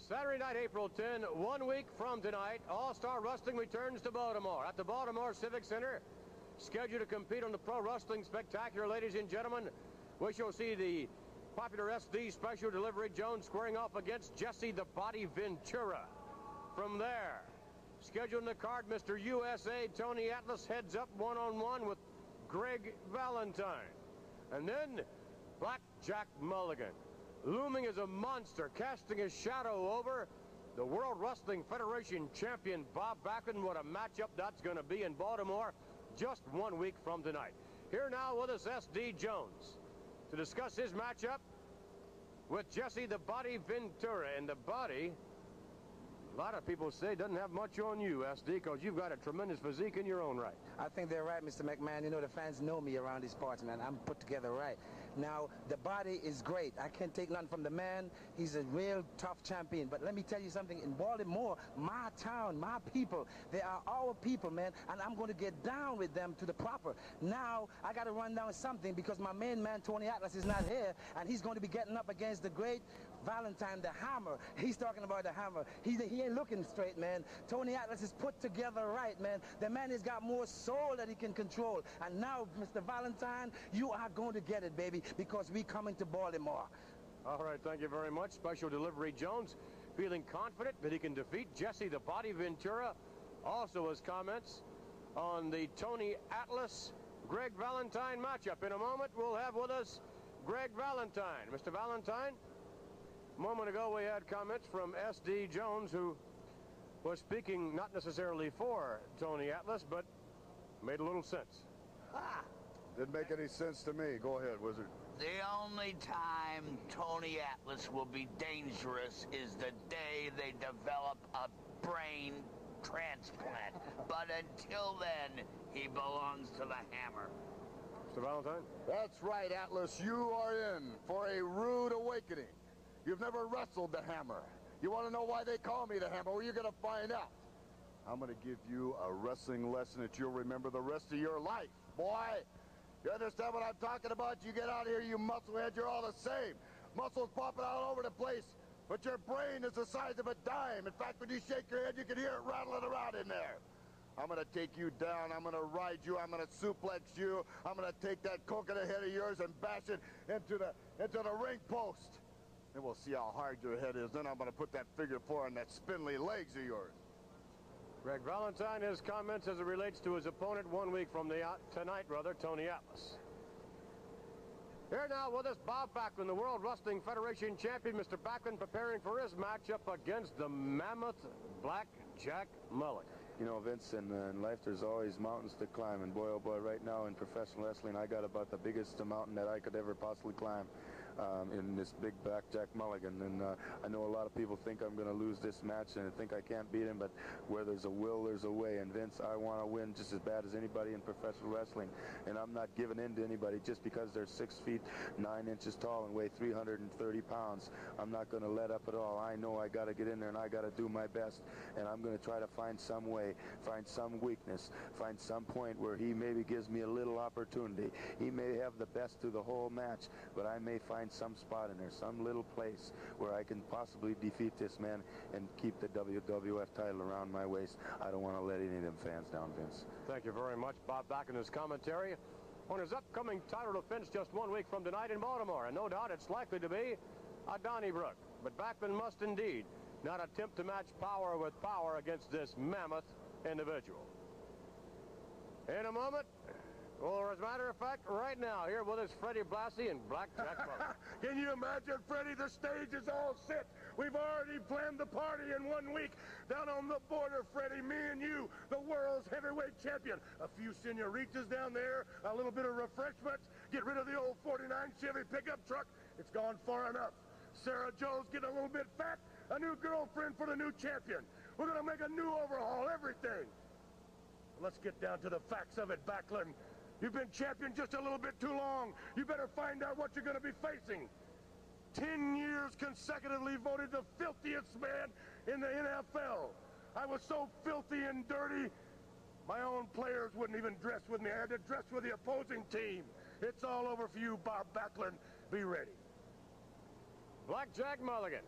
Saturday night, April 10, 1 week from tonight, All-Star Wrestling returns to Baltimore at the Baltimore Civic Center. Scheduled to compete on the Pro Wrestling Spectacular, ladies and gentlemen. We shall see the popular SD Special Delivery Jones squaring off against Jesse the Body Ventura. From there, scheduled in the card, Mr. USA Tony Atlas heads up one-on-one with Greg Valentine. And then Blackjack Mulligan, looming as a monster, casting his shadow over the World Wrestling Federation champion Bob Backlund. What a matchup that's going to be in Baltimore just 1 week from tonight. Here now with us, SD Jones, to discuss his matchup with Jesse the Body Ventura. And the Body, a lot of people say, doesn't have much on you, SD, because you've got a tremendous physique in your own right. I think they're right, Mr. McMahon. You know, the fans know me around these parts, man. I'm put together right. Now, the Body is great. I can't take nothing from the man. He's a real tough champion. But let me tell you something. In Baltimore, my town, my people, they are our people, man. And I'm going to get down with them to the proper. Now, I got to run down something because my main man, Tony Atlas, is not here. And he's going to be getting up against the great Valentine, the Hammer. He's talking about the Hammer. He ain't looking straight, man. Tony Atlas is put together right, man. The man has got more soul that he can control. And now, Mr. Valentine, you are going to get it, baby, because we coming to Baltimore. All right, thank you very much. Special Delivery Jones feeling confident that he can defeat Jesse the Body Ventura. Also his comments on the Tony Atlas Greg Valentine matchup. In a moment, we'll have with us Greg Valentine. Mr. Valentine, a moment ago we had comments from SD Jones, who was speaking not necessarily for Tony Atlas, but made a little sense. Didn't make any sense to me. Go ahead, Wizard. The only time Tony Atlas will be dangerous is the day they develop a brain transplant. But until then, he belongs to the Hammer. Mr. Valentine? That's right, Atlas. You are in for a rude awakening. You've never wrestled the Hammer. You want to know why they call me the Hammer? Well, you're going to find out. I'm going to give you a wrestling lesson that you'll remember the rest of your life, boy. You understand what I'm talking about? You get out here, you musclehead, you're all the same. Muscles popping all over the place, but your brain is the size of a dime. In fact, when you shake your head, you can hear it rattling around in there. I'm going to take you down. I'm going to ride you. I'm going to suplex you. I'm going to take that coconut head of yours and bash it into the ring post. And we'll see how hard your head is. Then I'm going to put that figure 4 on that spindly legs of yours. Greg Valentine, his comments as it relates to his opponent 1 week from tonight, Tony Atlas. Here now with us, Bob Backlund, the World Wrestling Federation champion. Mr. Backlund preparing for his matchup against the mammoth Blackjack Mulligan. You know, Vince, in life there's always mountains to climb, and boy, oh boy, right now in professional wrestling, I got about the biggest mountain that I could ever possibly climb. In this big Blackjack Mulligan, and I know a lot of people think I'm going to lose this match and think I can't beat him, but where there's a will, there's a way, and Vince, I want to win just as bad as anybody in professional wrestling, and I'm not giving in to anybody just because they're 6 feet 9 inches tall and weigh 330 pounds. I'm not going to let up at all. I know I got to get in there and I got to do my best, and I'm going to try to find some way, find some weakness, find some point where he maybe gives me a little opportunity. He may have the best through the whole match, but I may find some spot in there, some little place where I can possibly defeat this man and keep the WWF title around my waist. I don't want to let any of them fans down, Vince. Thank you very much, Bob, back in his commentary on his upcoming title defense just 1 week from tonight in Baltimore. And no doubt it's likely to be a Donnybrook. But Backlund must indeed not attempt to match power with power against this mammoth individual. In a moment, or as a matter of fact, right now, here with us, Freddie Blassie and Blackjack Mulligan. Can you imagine, Freddie? The stage is all set. We've already planned the party in 1 week. Down on the border, Freddie, me and you, the world's heavyweight champion. A few senoritas down there, a little bit of refreshments. Get rid of the old 49 Chevy pickup truck. It's gone far enough. Sarah Joe's getting a little bit fat. A new girlfriend for the new champion. We're going to make a new overhaul, everything. Let's get down to the facts of it, Backlund. You've been champion just a little bit too long. You better find out what you're going to be facing. 10 years consecutively voted the filthiest man in the NFL. I was so filthy and dirty, my own players wouldn't even dress with me. I had to dress with the opposing team. It's all over for you, Bob Backlund. Be ready. Blackjack Mulligan.